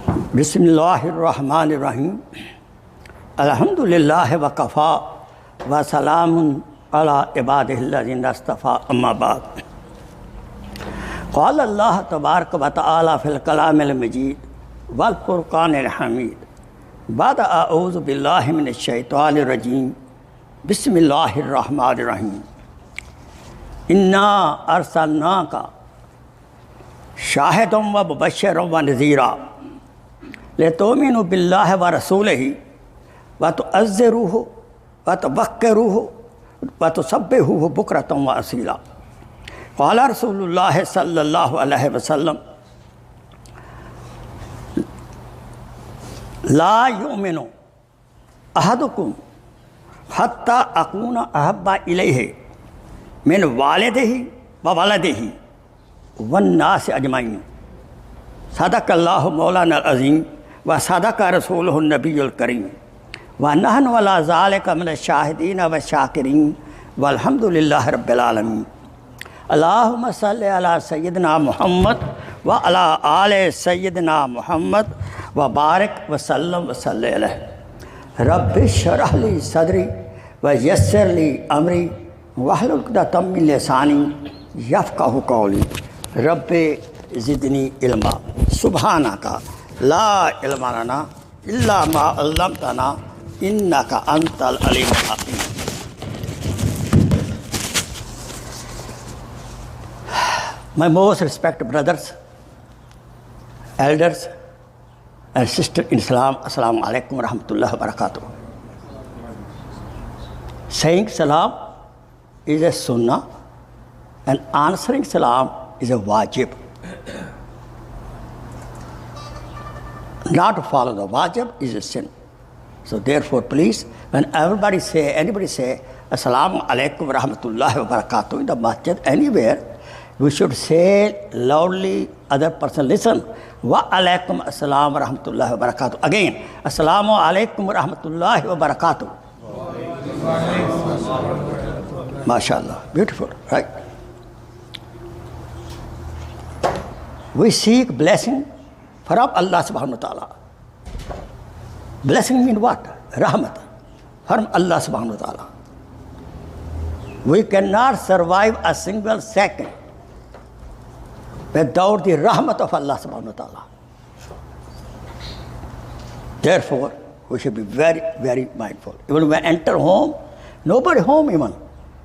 बिस्मिल्लाहिर्रहमानिर्रहीम अल्हम्दुलिल्लाहि व कफ़ा व सलामुन अला इबादिहिल्लज़ीना इस्तफ़ा अम्मा बाद क़ाल अल्लाह तबारक व तआला फ़िल कलामिल मजीद वल फ़ुरक़ानिल हमीद बाद अऊज़ु बिल्लाहि मिनश शैतानिर रजीम बिस्मिल्लाहिर्रहमानिर्रहीम इन्ना अरसलनाका शाहिदम व मुबश्शिरम व नज़ीरा लितुमिनु बिल्लाहि व रसूलिही व तुअज़्ज़िरूहु व तुवक्किरूहु व तुसब्बिहूहु बुक्रतम व असीला क़ाला रसूलुल्लाहि सल्लल्लाहु अलैहि वसल्लम ला युमिनु अहदुकुम हत्ता अकूना अहब्बा इलैहि मिन वालिदिही व वलदिही वन्नास अजमईन सदक़ल्लाहु मौलाना अज़ीम व सदक़ रसूलुहुन नबियुल करीम व नहनु अला ज़ालिका मिनश शाहिदीन व शाकिरीन वल्हम्दुलिल्लाहि रब्बिल आलमीन अल्लाहुम्मा सल्लि अला सय्यिदिना मुहम्मद व अला आले सय्यिदिना मुहम्मद व बारिक व सल्लम व सल्लि अलैहि रब्बि इश्रह ली सदरी व यस्सिर ली अमरी वहलुल उक़दतम मिन लिसानी यफ़क़हू क़ौली रब्बे ज़िदनी इल्मा सुब्हानका ला इल्मा लना इल्ला मा अल्लमतना इन्नका अंतल अलीमुल हकीम। My most respected brothers, elders and sisters in Islam, Assalamu alaikum wa rahmatullahi wa barakatuh. Saying salam is a sunnah and answering salam is a wajib. Not to follow the wajib is a sin. So therefore, please, when anybody say, Assalamu alaikum wa rahmatullahi wa barakatuh in the masjid, anywhere, we should say loudly, other person listen, wa alaikum assalam wa rahmatullahi wa barakatuh. Again, assalamu alaikum wa rahmatullahi wa barakatuh. MashaAllah, beautiful, right? We seek blessing from Allah subhanahu wa ta'ala. Blessing means what? Rahmat from Allah subhanahu wa ta'ala. We cannot survive a single second without the rahmat of Allah subhanahu wa ta'ala. Therefore, we should be very, very mindful. Even when we enter home, nobody home even.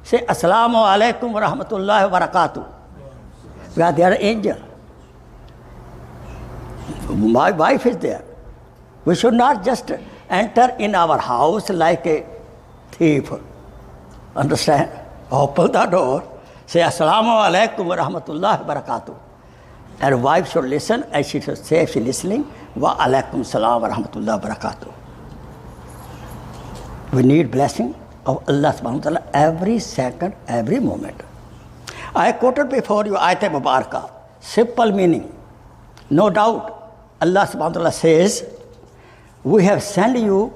Say, Assalamu alaikum wa rahmatullahi wa barakatuh. We are their angel. My wife is there. We should not just enter in our house like a thief. Understand? Open the door, say Assalamu alaikum wa rahmatullahi wa barakatuh. And wife should listen, and she should say if she is listening, wa alaikum salam wa rahmatullahi wa barakatuh. We need blessing of Allah subhanahu wa ta'ala every second, every moment. I quoted before you ayat mubarakah, simple meaning. No doubt, Allah subhanahu wa ta'ala says, we have sent you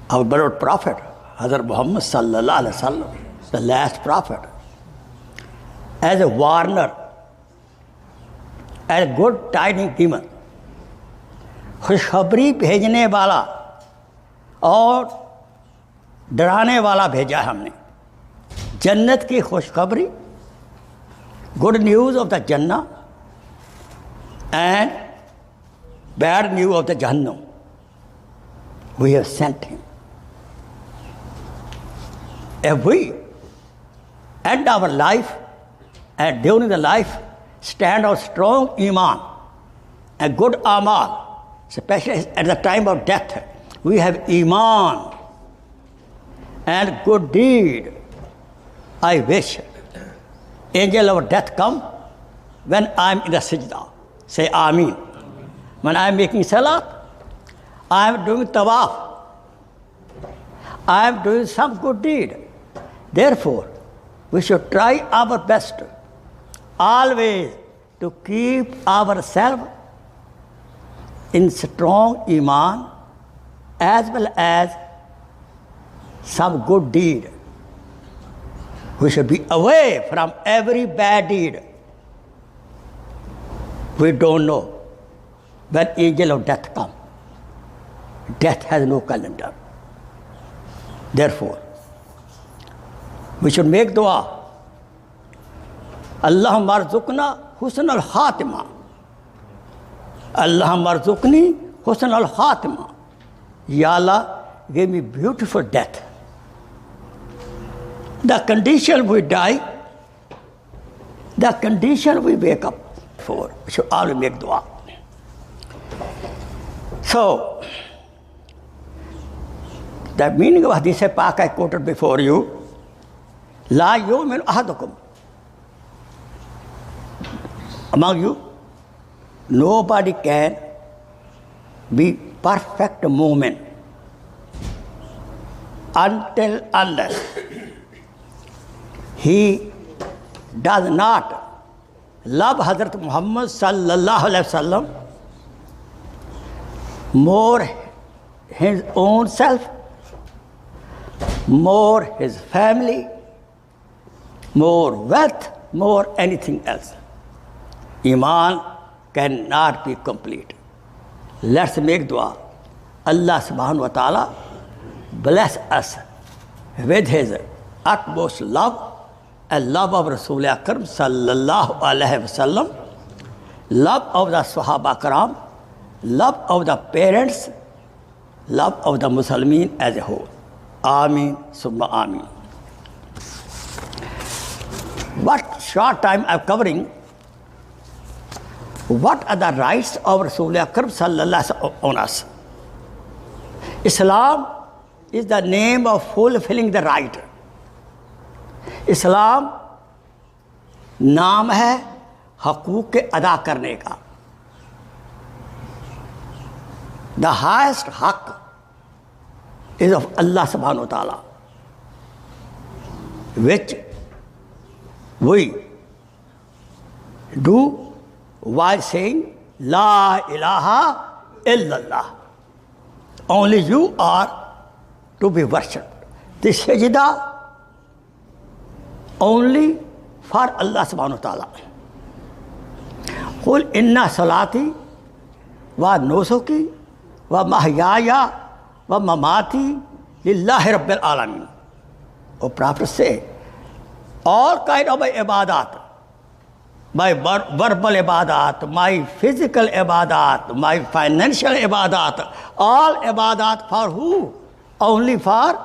our beloved prophet, Hazrat Muhammad sallallahu alaihi wasallam, the last prophet, as a warner, as a good tidings giver, खुशखबरी भेजने वाला और डराने वाला भेजा हमने. जन्नत की खुशखबरी, good news of the Jannah, and bad news of the Jahannam. We have sent him. If we end our life and during the life stand on strong iman and good aamal, especially at the time of death, we have iman and good deed. I wish angel of death come when I am in the sajda. Say Ameen. When I am making salat, I am doing tawaf. I am doing some good deed. Therefore, we should try our best always to keep ourselves in strong iman as well as some good deed. We should be away from every bad deed. We don't know when angel of death come. Death has no calendar. Therefore, we should make dua. Allahumma arzuqna husn al-khatima. Allahumma arzuqni husn al-khatima. Ya Allah, give me beautiful death. The condition we die, the condition we wake up for. We should always make dua. So, the meaning of Hadith Pak I quoted before you, La yu'minu ahadukum. Among you, nobody can be perfect mu'min unless he does not love Hazrat Muhammad sallallahu alaihi wasallam more his own self, more his family, more wealth, more anything else. Iman cannot be complete. Let's make dua. Allah subhanahu wa ta'ala bless us with his utmost love and love of Rasul Akram sallallahu alaihi wasallam, love of the Sahaba Karam, love of the parents, love of the Muslimin as a whole. Ameen, summa ameen. What short time I'm covering, what are the rights of Rasul Akram sallallahu alaihi wasallam on us? Islam is the name of fulfilling the right. इस्लाम नाम है हकूक़ के अदा करने का. The highest haq is of Allah subhanahu wa ta'ala, which we do while saying La ilaha illallah. Only you are to be worshipped. This sajda only for Allah subhanahu wa ta'ala. Qul inna salati wa nusuki wa mahyaya wa mamati lillahi rabbil alamin. O Prophet say, all kind of my ibadat, my verbal ibadat, my physical ibadat, my financial ibadat, all ibadat for who? Only for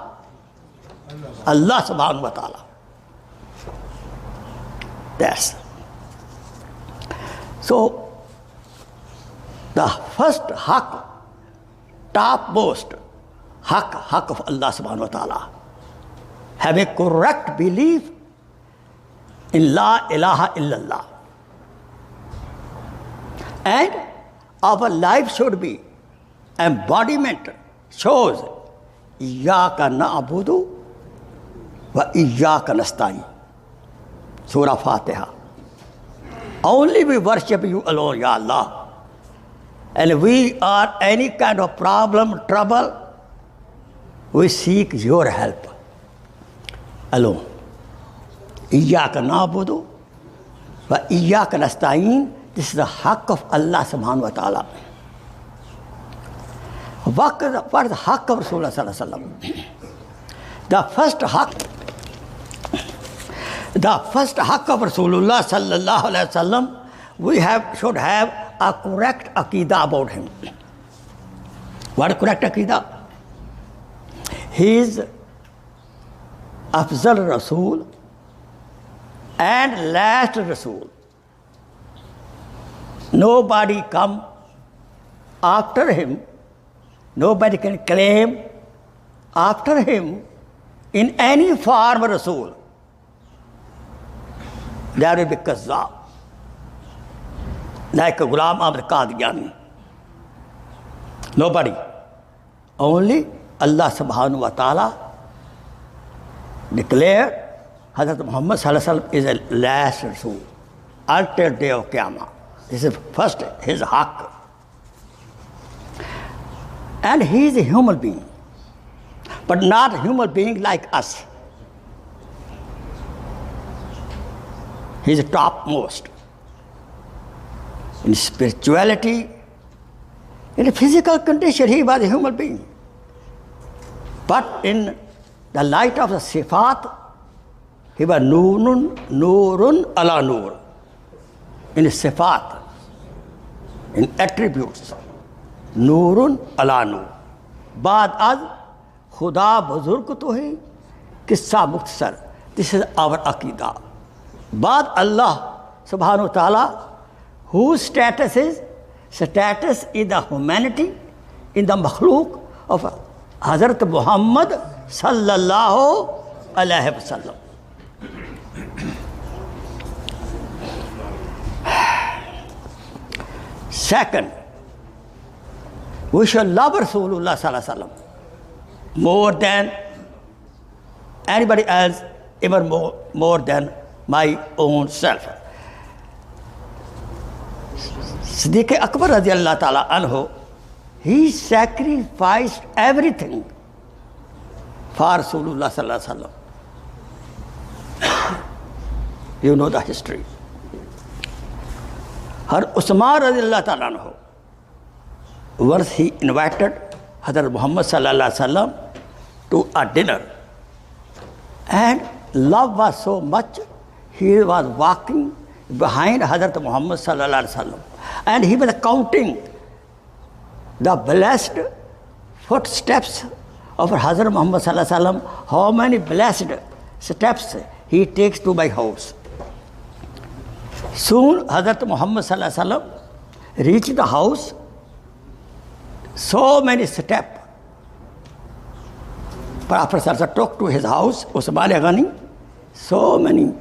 Allah subhanahu wa ta'ala. That's so the first haq, topmost haq of Allah subhanahu wa ta'ala. Have a correct belief in La ilaha illallah. And our life should be embodiment, shows Iyyaka na'budu wa Iyyaka nasta'in. Surah Fatiha. Only we worship you alone, Ya Allah. And we are any kind of problem, trouble, we seek your help alone. Iyyaka na'budu wa Iyyaka nasta'in. This is the haqq of Allah subhanahu wa ta'ala. What is the haqq of Rasulullah sallallahu alaihi wasallam? The first haqq of Rasulullah sallallahu alaihi wasallam, we should have a correct aqidah about him. What is correct aqidah? He is Afzal Rasul and last Rasul. Nobody come after him, nobody can claim after him in any form Rasul. There will be kazzab, like a Ghulam Ahmad Qadiani. Nobody. Only Allah subhanahu wa ta'ala declared Hazrat Muhammad sallallahu alaihi wasallam is a last Rasul until day of Qiyamah. This is first his haqq. And he is a human being, but not a human being like us. He is topmost in spirituality, In a physical condition, he was a human being. But in the light of the sifat, he was nurun ala nur. In sifat, in attributes, nurun ala nur. Baad az Khuda buzurg to hai, qissa mukhtasar. This is our aqidah. Baad Allah subhanahu wa ta'ala, whose status is the humanity in the makhluk of Hazrat Muhammad sallallahu alaihi wasallam. Second, we should love Rasulullah sallallahu alaihi wasallam more than anybody else, even more than my own self. Siddiq Akbar radiallahu ta'ala anhu, he sacrificed everything for Rasulullah sallallahu alaihi wasallam. You know the history. Har Usman radiallahu ta'ala anhu, once he invited Hazrat Muhammad sallallahu alaihi wasallam to a dinner, and love was so much, he was walking behind Hazrat Muhammad sallallahu alaihi wasallam, and he was counting the blessed footsteps of Hazrat Muhammad sallallahu alaihi wasallam, how many blessed steps he takes to my house. Soon Hazrat Muhammad sallallahu alaihi wasallam reached the house. So many steps. Prophet sallallahu took to his house, Usman Ghani. So many.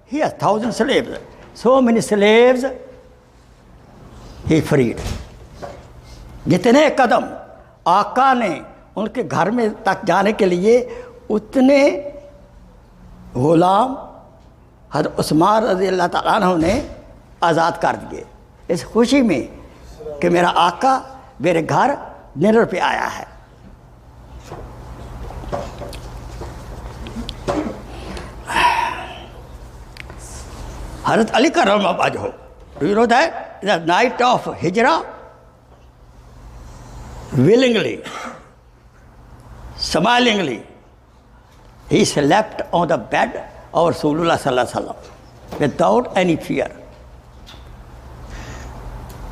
He has 1,000 slaves. So many slaves he freed. जितने कदम आका ने उनके घर में तक जाने के लिए उतने गुलाम हज़रत उस्मान रज़ी अल्लाह तआला अन्हु ने आज़ाद कर दिए, इस खुशी में कि मेरा आका मेरे घर डिनर पे आया है. हज़रत अली का रमज़ान हो. Do you know that? The night of Hijrah, willingly, smilingly, he slept on the bed of Rasulullah sallallahu alaihi wasallam without any fear,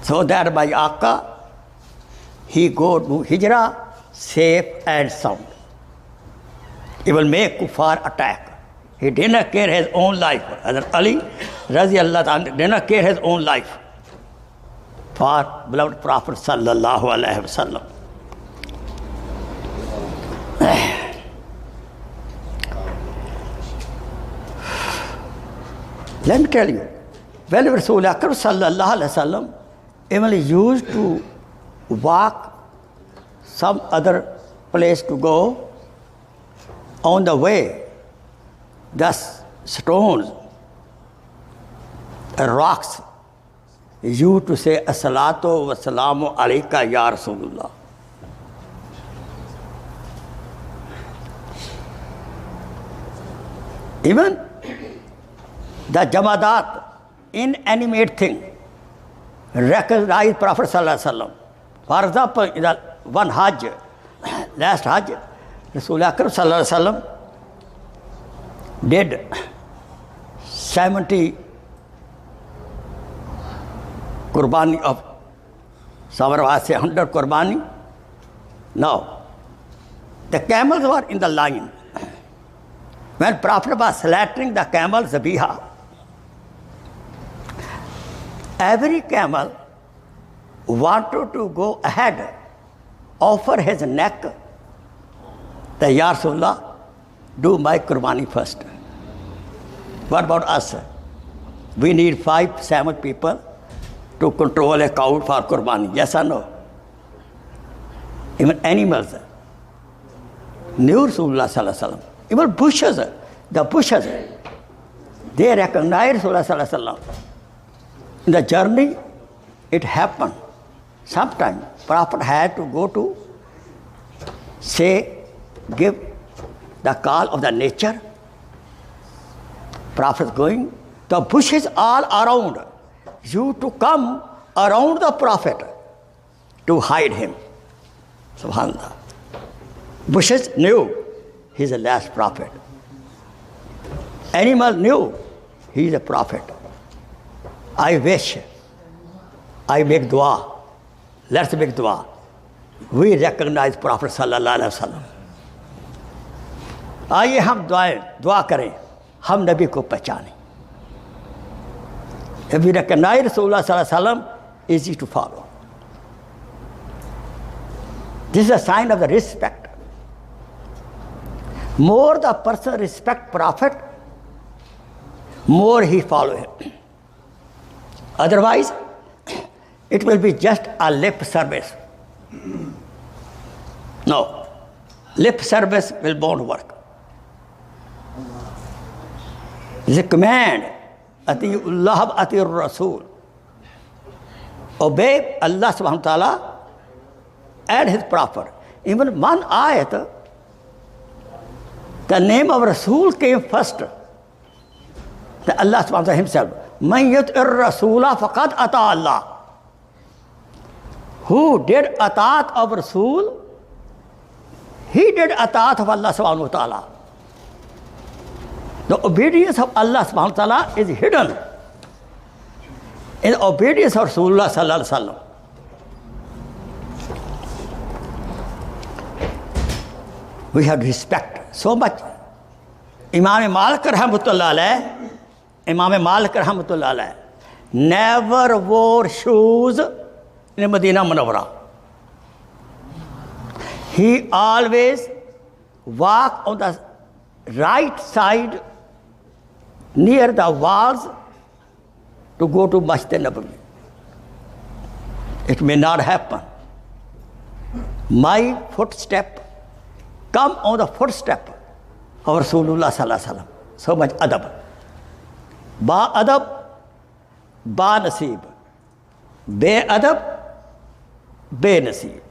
so that by Aqā he go to Hijrah safe and sound. He will make kuffar attack. He did not care his own life. Hazrat Ali Raziyallahu anhu did not care his own life for beloved Prophet sallallahu alaihi wasallam. Let me tell you, when Rasul Akram sallallahu alaihi wasallam even used to walk some other place to go, on the way, the stones, rocks, used to say, As-salatu wa salamu alayka ya Rasulullah. Even the jamadat, inanimate thing, recognize Prophet sallallahu alaihi wasallam. For example, in the one Hajj, last Hajj, Rasul Akram sallallahu alaihi wasallam did 70 qurbani of Samarwad say 100 qurbani. Now, the camels were in the line. When Prophet was slaughtering the camel zabiha, every camel wanted to go ahead, offer his neck, the Ya Rasulullah, do my qurbani first. What about us? We need 5-7 people to control a cow for qurbani. Yes or no? Even animals. New Rasulullah sallallahu alaihi wasallam. Even bushes, the bushes, they recognize Rasulullah sallallahu alaihi wasallam. In the journey, it happened. Sometimes Prophet had to go to say, give the call of the nature. Prophet going, the bushes all around, you to come around the Prophet to hide him. Subhanallah. Bushes knew he's the last prophet. Animal knew he's a prophet. I wish. I make dua. Let's make dua. We recognize Prophet sallallahu alaihi wasallam. आइए हम दुआ करें, हम नबी को पहचानें. If we recognize Rasulullah sallallahu alaihi wasallam, easy to follow. This is a sign of the respect. More the person respect Prophet, more he follow him. Otherwise, it will be just a lip service. No, lip service will won't work. It's a command. Atiullah atir Rasul. Obey Allah subhanahu wa ta'ala and his prophet. Even one ayat, the name of Rasul came first. The Allah subhanahu wa ta'ala himself. Man yut'ir Rasula faqad ata Allah. Who did atat of Rasul? He did atat of Allah subhanahu wa ta'ala. The obedience of Allah subhanahu wa ta'ala is hidden in the obedience of Rasulullah sallallahu alaihi wasallam. We have to respect so much. Imam Malik rahmatullah alayh never wore shoes in Medina Munawwara. He always walked on the right side near the walls to go to Masjid Nabawi. It may not happen. My footstep come on the footstep of Rasulullah sallallahu alaihi wasallam. So much adab. Ba adab, ba nasib. Be adab, be nasib.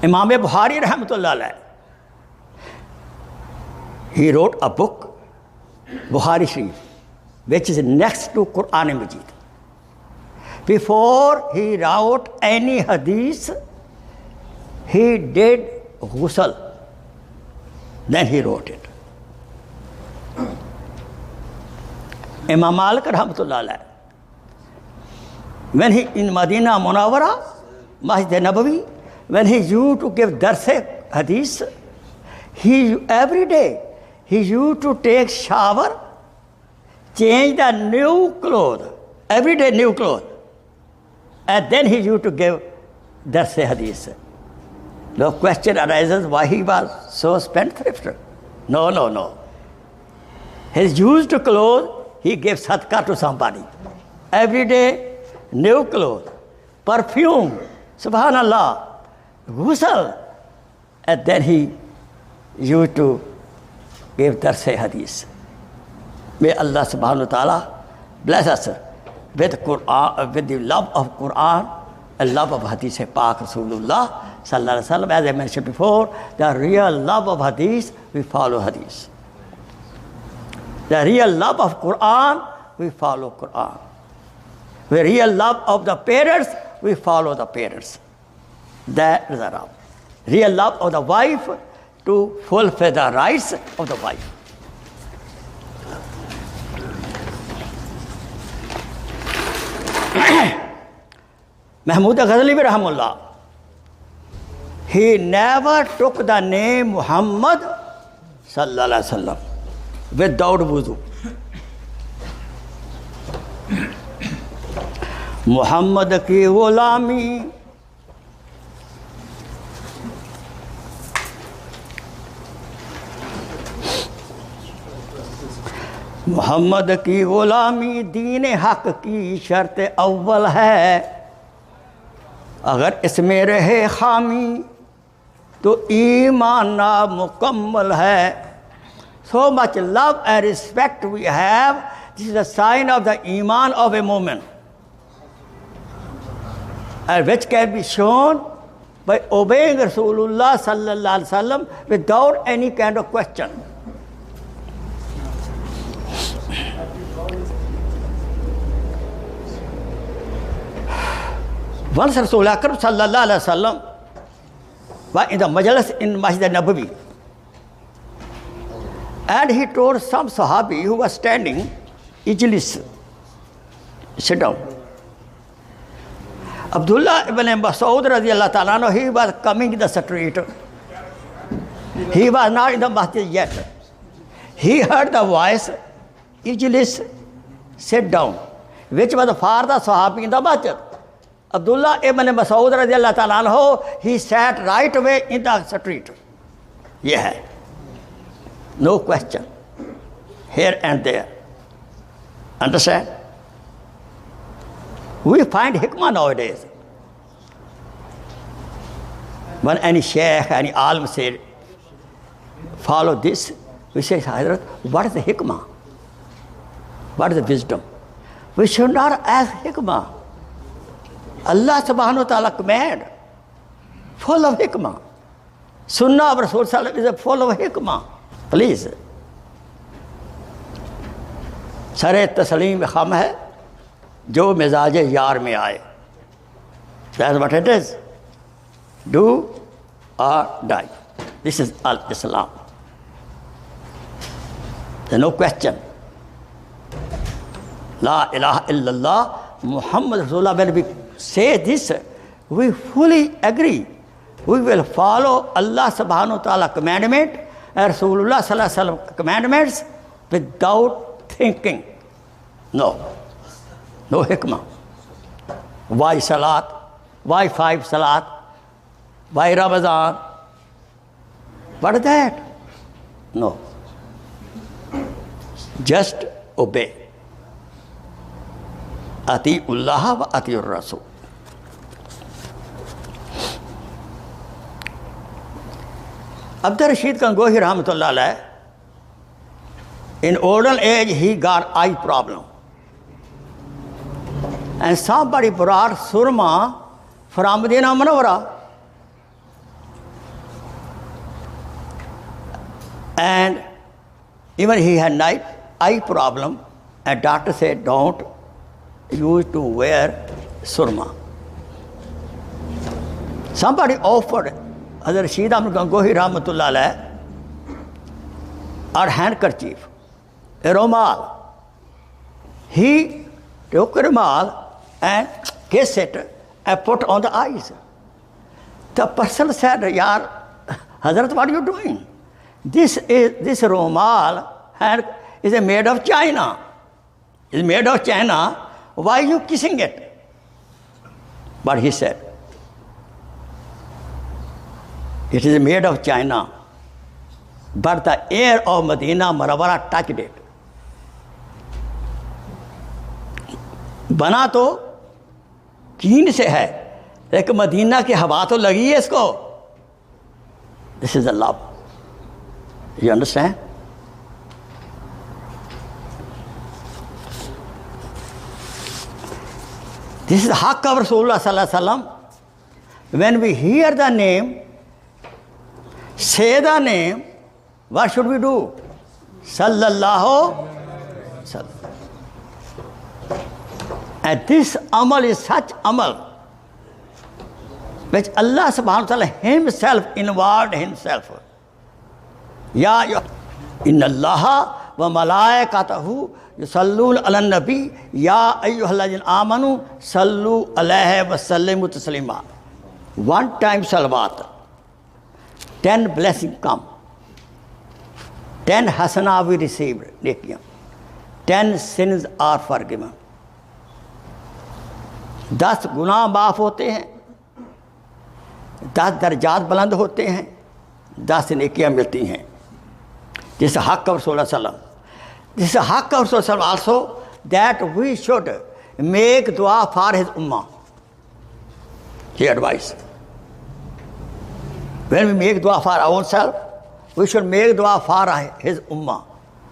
Imam Bukhari rahmatullah alayh, he wrote a book, Bukhari Shereef, which is next to Quran Majid. Before he wrote any hadith, he did ghusl. Then he wrote it. Imam Malik rahmatullah alayh, when he in Medina Munawwara, Masjid Nabawi, when he used to give dars hadith, he every day he used to take shower, change the new clothes, every day new clothes, and then he used to give dars hadith. No question arises why he was so spendthrift. No. His used clothes, he gave sadaqah to somebody. Every day, new clothes, perfume, subhanallah, ghusl. And then he used to give dars hadith. May Allah subhanahu wa ta'ala bless us with Quran, with the love of Quran and love of hadith Pak Rasulullah sallallahu alaihi wasallam. As I mentioned before, the real love of hadith, we follow hadith. The real love of Quran, we follow Quran. The real love of the parents, we follow the parents. That is the love. Real love of the wife, to fulfill the rights of the wife. Mahmud Ghazali rahimahullah, he never took the name Muhammad sallallahu alaihi wasallam without wudu. Muhammad ki gulami, Mohammad की गुलामी दीन हक की शर्त अव्वल है, अगर इसमें रहे खामी तो ईमान नामुकम्मल है. So much love and respect we have, this is a sign of the iman of a moment, and which can be shown by obeying Rasulullah sallallahu alaihi wasallam without any kind of question. Once Rasul Akram sallallahu alaihi wasallam was in the majlis in Masjid Nabawi, and he told some Sahabi who was standing, Ijlis, sit down. Abdullah ibn Mas'ud radiallahu ta'ala anhu, he was coming in the street. He was not in the masjid yet. He heard the voice, Ijlis, sit down, which was for the Sahabi in the masjid. Abdullah ibn Mas'ud radiallahu ta'ala anhu, he sat right away in the street. Yeah. No question. Here and there. Understand? We find hikmah nowadays. When any Sheikh, any alim said, follow this, we say, Hazrat, what is the hikmah? What is the wisdom? We should not ask hikmah. Allah subhanahu wa ta'ala command, full of hikmah. Sunnah of Rasul sallallahu alaihi wasallam is full of hikmah. Please. सरे तस्लीम खम है जो मिजाज यार में आए. That's what it is. Do or die. This is Al-Islam. There's no question. La ilaha illallah Muhammad Rasulullah. When we say this, we fully agree. We will follow Allah subhanahu wa ta'ala commandment and Rasulullah sallallahu alaihi wasallam commandments without thinking. No. No hikmah. Why salat? Why 5 salat? Why Ramadan? What is that? No. Just obey. Ati'ullah wa ati'ur Rasul. Abdul Rashid Gangohi rahmatullah alayh, in older age he got eye problem. And somebody brought surma from Medina Munawwara. And even he had night eye problem, and doctor said, don't use to wear surma. Somebody offered Hazrat Rashid Ahmad Gangohi rahmatullah alayh a handkerchief, a rumal. He took a rumal and kissed it and put on the eyes. The person said, Yaar, Hazrat, what are you doing? This rumal hand is made of China. It's made of China. Why are you kissing it? But he said, it is made of China, but the air of Medina Munawwara touched it. बना तो चीन से है, लेकिन Medina की हवा तो लगी है इसको. This is the love. You understand? This is the haqq of Rasulullah sallallahu alaihi wasallam. When we hear the name, say the name, what should we do? Sallallahu sallam. And this aamal is such aamal which Allah subhanahu wa ta'ala himself involved himself. Ya inna Allaha wa malaikatahu yusalluna ala nabi ya ayyuhalladhina amanu sallu alayhi wa sallimu taslima. One time salawat, 10 blessings come, 10 hasana we received, 10 sins are forgiven, 10 गुनाह माफ होते हैं, 10 दर्जात बुलंद होते हैं, 10 नेकियां मिलती हैं. This is haqq of Rasulullah. This is haqq of Rasulullah also, that we should make dua for his ummah. He advised. When we make dua for ourselves, we should make dua for his ummah.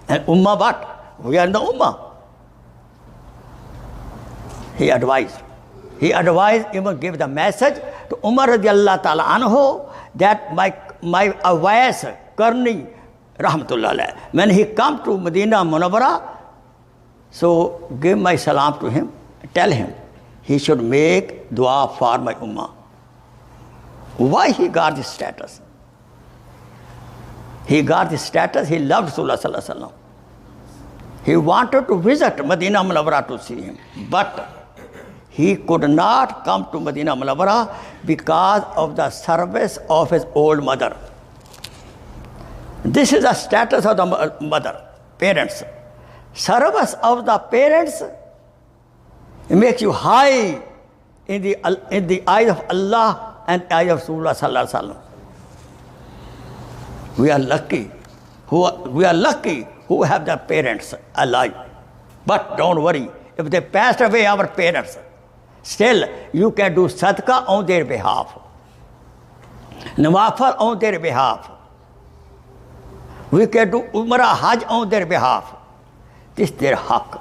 And ummah what? We are in the ummah. He advised. He advised, even give the message to Umar radiallahu ta'ala anhu, that my advice, Karni rahmatullah alayh, when he come to Medina Munawwara, so give my salam to him, tell him, he should make dua for my ummah. Why he got this status? He got this status, he loved Rasulullah sallallahu alaihi wasallam. He wanted to visit Medina Munawwara to see him, but he could not come to Medina Munawwara because of the service of his old mother. This is the status of the mother, parents. Service of the parents makes you high in the eyes of Allah and eyes of Rasulullah sallallahu alaihi wasallam. We are lucky who have their parents alive. But don't worry, if they passed away, our parents, still you can do sadaqah on their behalf, nawafal on their behalf. We can do umrah, hajj on their behalf. This is their haqq.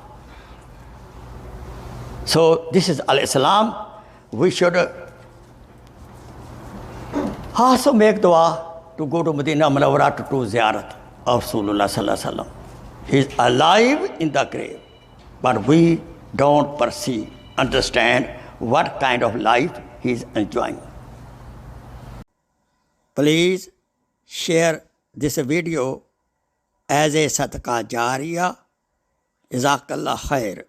So this is al-Islam. We should also make dua to go to Medina Munawwara to do ziyarat of Rasulullah sallallahu alaihi wasallam. He is alive in the grave, but we don't perceive, understand what kind of life he is enjoying. Please share this video as a sadaqah jariyah. Jazakallah khair.